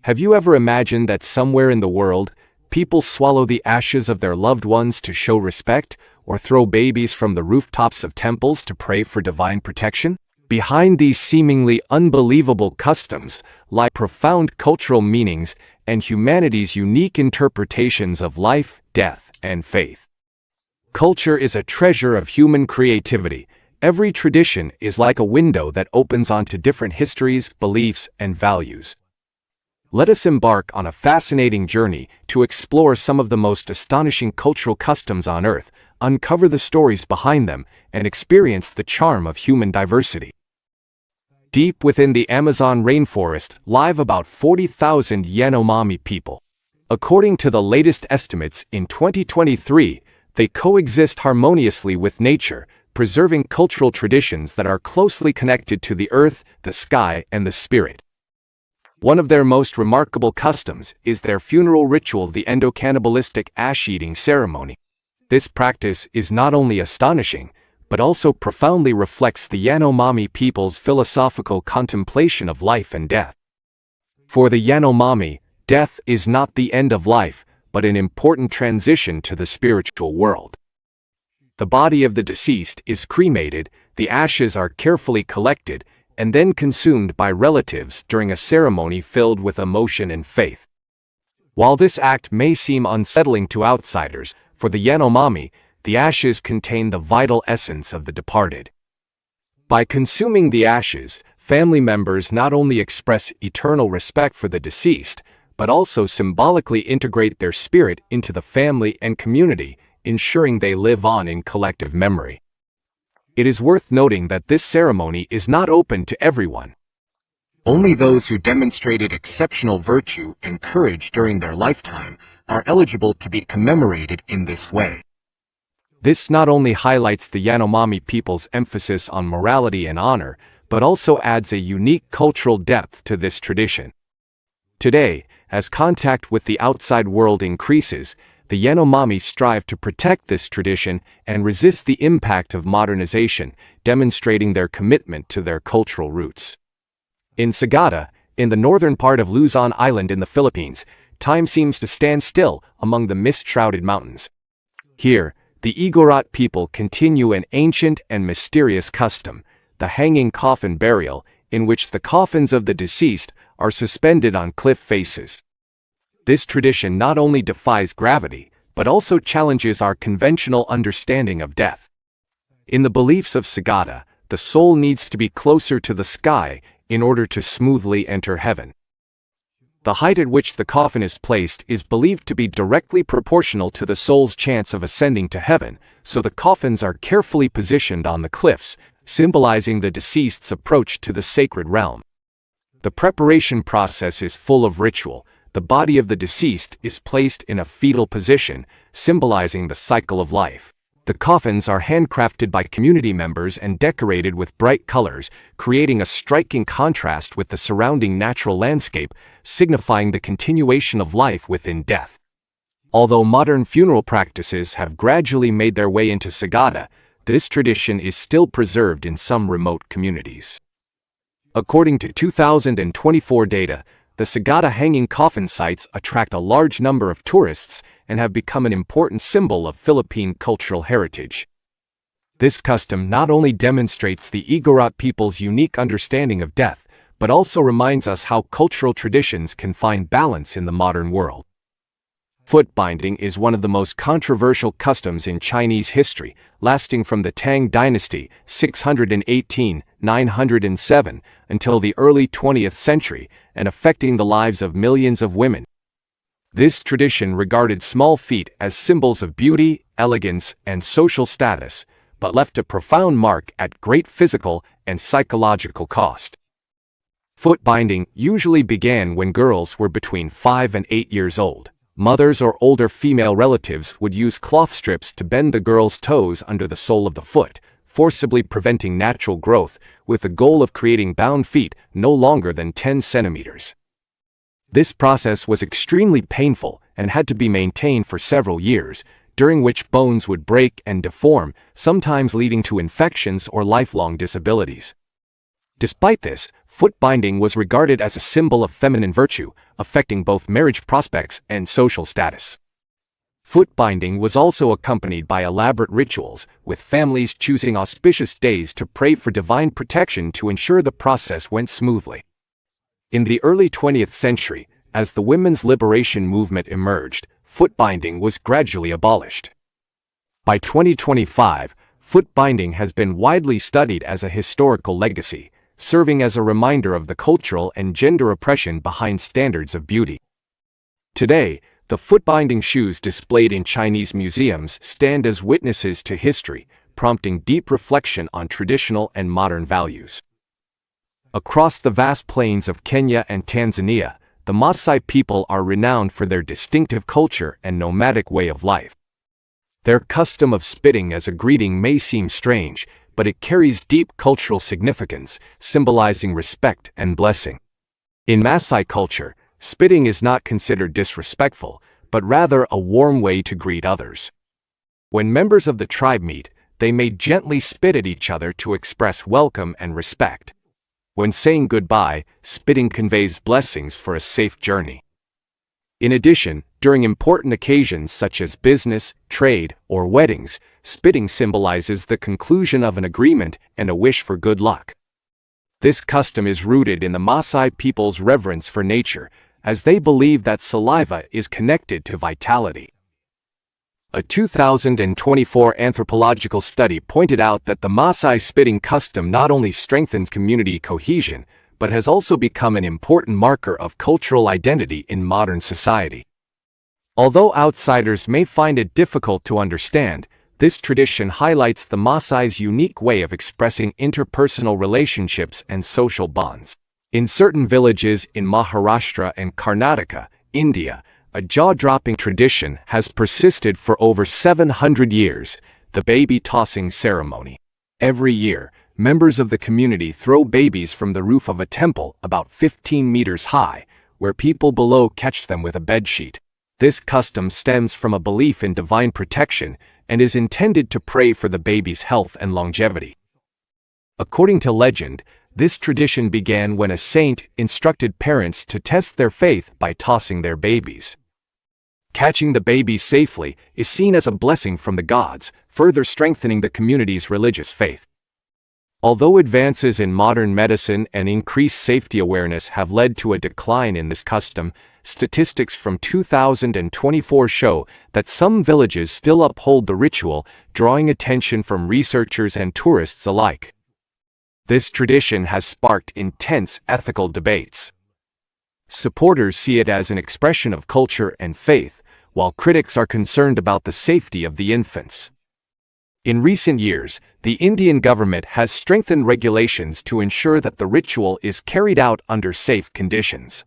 Have you ever imagined that somewhere in the world, people swallow the ashes of their loved ones to show respect, or throw babies from the rooftops of temples to pray for divine protection? Behind these seemingly unbelievable customs lie profound cultural meanings and humanity's unique interpretations of life, death, and faith. Culture is a treasure of human creativity. Every tradition is like a window that opens onto different histories, beliefs, and values. Let us embark on a fascinating journey to explore some of the most astonishing cultural customs on Earth, uncover the stories behind them, and experience the charm of human diversity. Deep within the Amazon rainforest live about 40,000 Yanomami people. According to the latest estimates in 2023, they coexist harmoniously with nature, preserving cultural traditions that are closely connected to the earth, the sky, and the spirit. One of their most remarkable customs is their funeral ritual, the endocannibalistic ash-eating ceremony. This practice is not only astonishing, but also profoundly reflects the Yanomami people's philosophical contemplation of life and death. For the Yanomami, death is not the end of life, but an important transition to the spiritual world. The body of the deceased is cremated, the ashes are carefully collected, and then consumed by relatives during a ceremony filled with emotion and faith. While this act may seem unsettling to outsiders, for the Yanomami, the ashes contain the vital essence of the departed. By consuming the ashes, family members not only express eternal respect for the deceased, but also symbolically integrate their spirit into the family and community, ensuring they live on in collective memory. It is worth noting that this ceremony is not open to everyone. Only those who demonstrated exceptional virtue and courage during their lifetime are eligible to be commemorated in this way. This not only highlights the Yanomami people's emphasis on morality and honor, but also adds a unique cultural depth to this tradition. Today, as contact with the outside world increases, the Yanomami strive to protect this tradition and resist the impact of modernization, demonstrating their commitment to their cultural roots. In Sagada, in the northern part of Luzon Island in the Philippines, time seems to stand still among the mist-shrouded mountains. Here, the Igorot people continue an ancient and mysterious custom, the hanging coffin burial, in which the coffins of the deceased are suspended on cliff faces. This tradition not only defies gravity, but also challenges our conventional understanding of death. In the beliefs of Sagada, the soul needs to be closer to the sky in order to smoothly enter heaven. The height at which the coffin is placed is believed to be directly proportional to the soul's chance of ascending to heaven, so the coffins are carefully positioned on the cliffs, symbolizing the deceased's approach to the sacred realm. The preparation process is full of ritual. The body of the deceased is placed in a fetal position, symbolizing the cycle of life. The coffins are handcrafted by community members and decorated with bright colors, creating a striking contrast with the surrounding natural landscape, signifying the continuation of life within death. Although modern funeral practices have gradually made their way into Sagada, this tradition is still preserved in some remote communities. According to 2024 data, the Sagada hanging coffin sites attract a large number of tourists and have become an important symbol of Philippine cultural heritage. This custom not only demonstrates the Igorot people's unique understanding of death, but also reminds us how cultural traditions can find balance in the modern world. Foot binding is one of the most controversial customs in Chinese history, lasting from the Tang dynasty 618–907 until the early 20th century, and affecting the lives of millions of women. This tradition regarded small feet as symbols of beauty, elegance, and social status, but left a profound mark at great physical and psychological cost. Foot binding usually began when girls were between 5 and 8 years old. Mothers or older female relatives would use cloth strips to bend the girl's toes under the sole of the foot, forcibly preventing natural growth, with the goal of creating bound feet no longer than 10 centimeters. This process was extremely painful and had to be maintained for several years, during which bones would break and deform, sometimes leading to infections or lifelong disabilities. Despite this, foot binding was regarded as a symbol of feminine virtue, affecting both marriage prospects and social status. Foot binding was also accompanied by elaborate rituals, with families choosing auspicious days to pray for divine protection to ensure the process went smoothly. In the early 20th century, as the women's liberation movement emerged, foot binding was gradually abolished. By 2025, foot binding has been widely studied as a historical legacy, serving as a reminder of the cultural and gender oppression behind standards of beauty. Today, the foot-binding shoes displayed in Chinese museums stand as witnesses to history, prompting deep reflection on traditional and modern values. Across the vast plains of Kenya and Tanzania, the Masai people are renowned for their distinctive culture and nomadic way of life. Their custom of spitting as a greeting may seem strange, but it carries deep cultural significance, symbolizing respect and blessing. In Masai culture, spitting is not considered disrespectful, but rather a warm way to greet others. When members of the tribe meet, they may gently spit at each other to express welcome and respect. When saying goodbye, spitting conveys blessings for a safe journey. In addition, during important occasions such as business, trade, or weddings, spitting symbolizes the conclusion of an agreement and a wish for good luck. This custom is rooted in the Masai people's reverence for nature, as they believe that saliva is connected to vitality. A 2024 anthropological study pointed out that the Masai spitting custom not only strengthens community cohesion, but has also become an important marker of cultural identity in modern society. Although outsiders may find it difficult to understand, this tradition highlights the Masai's unique way of expressing interpersonal relationships and social bonds. In certain villages in Maharashtra and Karnataka, India, a jaw-dropping tradition has persisted for over 700 years, the baby tossing ceremony. Every year, members of the community throw babies from the roof of a temple about 15 meters high, where people below catch them with a bedsheet. This custom stems from a belief in divine protection and is intended to pray for the baby's health and longevity. According to legend, this tradition began when a saint instructed parents to test their faith by tossing their babies. Catching the baby safely is seen as a blessing from the gods, further strengthening the community's religious faith. Although advances in modern medicine and increased safety awareness have led to a decline in this custom, statistics from 2024 show that some villages still uphold the ritual, drawing attention from researchers and tourists alike. This tradition has sparked intense ethical debates. Supporters see it as an expression of culture and faith, while critics are concerned about the safety of the infants. In recent years, the Indian government has strengthened regulations to ensure that the ritual is carried out under safe conditions.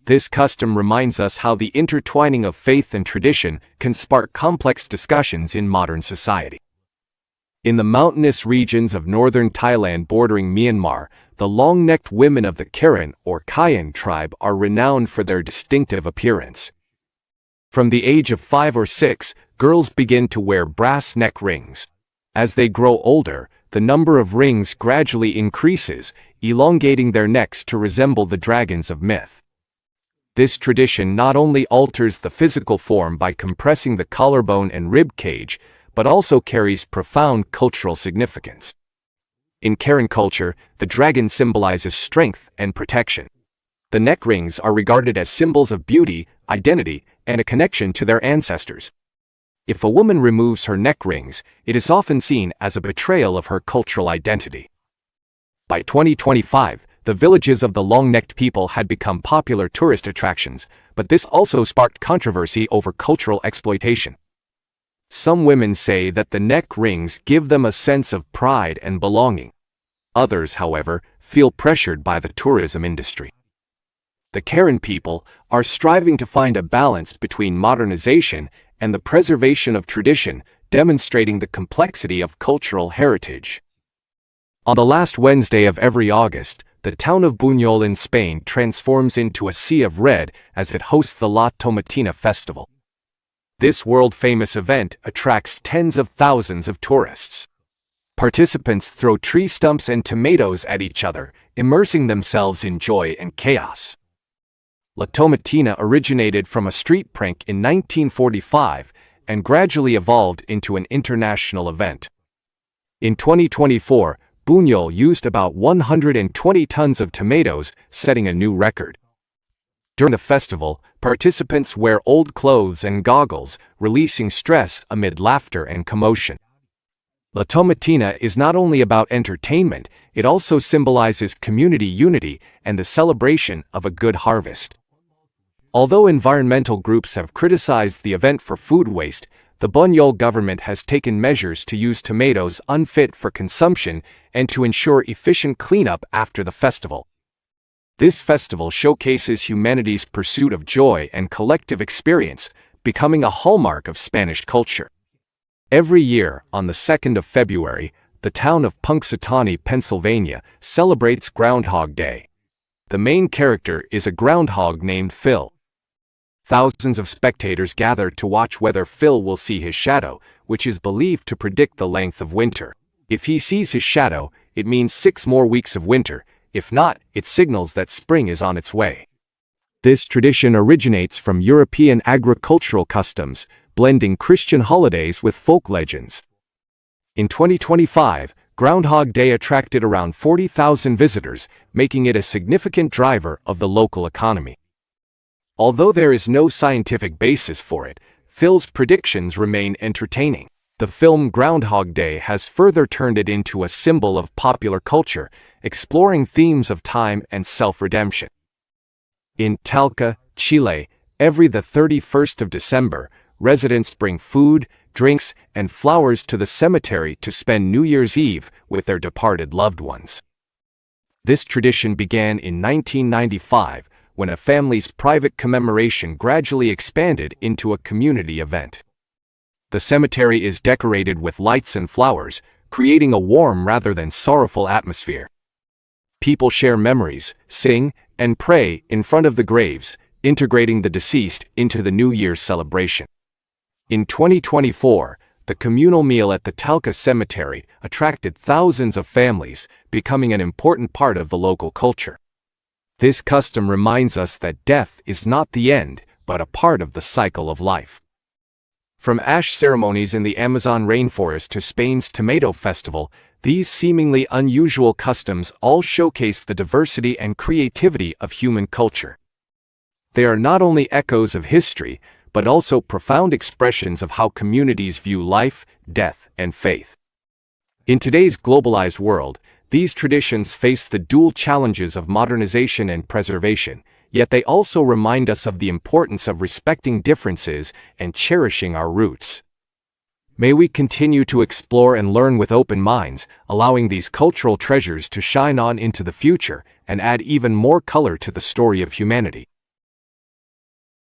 This custom reminds us how the intertwining of faith and tradition can spark complex discussions in modern society. In the mountainous regions of northern Thailand bordering Myanmar, the long-necked women of the Karen or Kayan tribe are renowned for their distinctive appearance. From the age of 5 or 6, girls begin to wear brass neck rings. As they grow older, the number of rings gradually increases, elongating their necks to resemble the dragons of myth. This tradition not only alters the physical form by compressing the collarbone and rib cage, but also carries profound cultural significance. In Karen culture, the dragon symbolizes strength and protection. The neck rings are regarded as symbols of beauty, identity, and a connection to their ancestors. If a woman removes her neck rings, it is often seen as a betrayal of her cultural identity. By 2025, the villages of the long-necked people had become popular tourist attractions, but this also sparked controversy over cultural exploitation. Some women say that the neck rings give them a sense of pride and belonging. Others, however, feel pressured by the tourism industry. The Karen people are striving to find a balance between modernization and the preservation of tradition, demonstrating the complexity of cultural heritage. On the last Wednesday of every August, the town of Buñol in Spain transforms into a sea of red as it hosts the La Tomatina festival. This world-famous event attracts tens of thousands of tourists. Participants throw tree stumps and tomatoes at each other, immersing themselves in joy and chaos. La Tomatina originated from a street prank in 1945 and gradually evolved into an international event. In 2024, Buñol used about 120 tons of tomatoes, setting a new record. During the festival, participants wear old clothes and goggles, releasing stress amid laughter and commotion. La Tomatina is not only about entertainment, it also symbolizes community unity and the celebration of a good harvest. Although environmental groups have criticized the event for food waste, the Buñol government has taken measures to use tomatoes unfit for consumption and to ensure efficient cleanup after the festival. This festival showcases humanity's pursuit of joy and collective experience, becoming a hallmark of Spanish culture. Every year, on the 2nd of February, the town of Punxsutawney, Pennsylvania, celebrates Groundhog Day. The main character is a groundhog named Phil. Thousands of spectators gather to watch whether Phil will see his shadow, which is believed to predict the length of winter. If he sees his shadow, it means 6 more weeks of winter. If not, it signals that spring is on its way. This tradition originates from European agricultural customs, blending Christian holidays with folk legends. In 2025, Groundhog Day attracted around 40,000 visitors, making it a significant driver of the local economy. Although there is no scientific basis for it, Phil's predictions remain entertaining. The film Groundhog Day has further turned it into a symbol of popular culture, exploring themes of time and self-redemption. In Talca, Chile, every 31st of December, residents bring food, drinks, and flowers to the cemetery to spend New Year's Eve with their departed loved ones. This tradition began in 1995, when a family's private commemoration gradually expanded into a community event. The cemetery is decorated with lights and flowers, creating a warm rather than sorrowful atmosphere. People share memories, sing, and pray in front of the graves, integrating the deceased into the New Year's celebration. In 2024, the communal meal at the Talca Cemetery attracted thousands of families, becoming an important part of the local culture. This custom reminds us that death is not the end, but a part of the cycle of life. From ash ceremonies in the Amazon rainforest to Spain's tomato festival, these seemingly unusual customs all showcase the diversity and creativity of human culture. They are not only echoes of history, but also profound expressions of how communities view life, death, and faith. In today's globalized world, these traditions face the dual challenges of modernization and preservation, yet they also remind us of the importance of respecting differences and cherishing our roots. May we continue to explore and learn with open minds, allowing these cultural treasures to shine on into the future and add even more color to the story of humanity.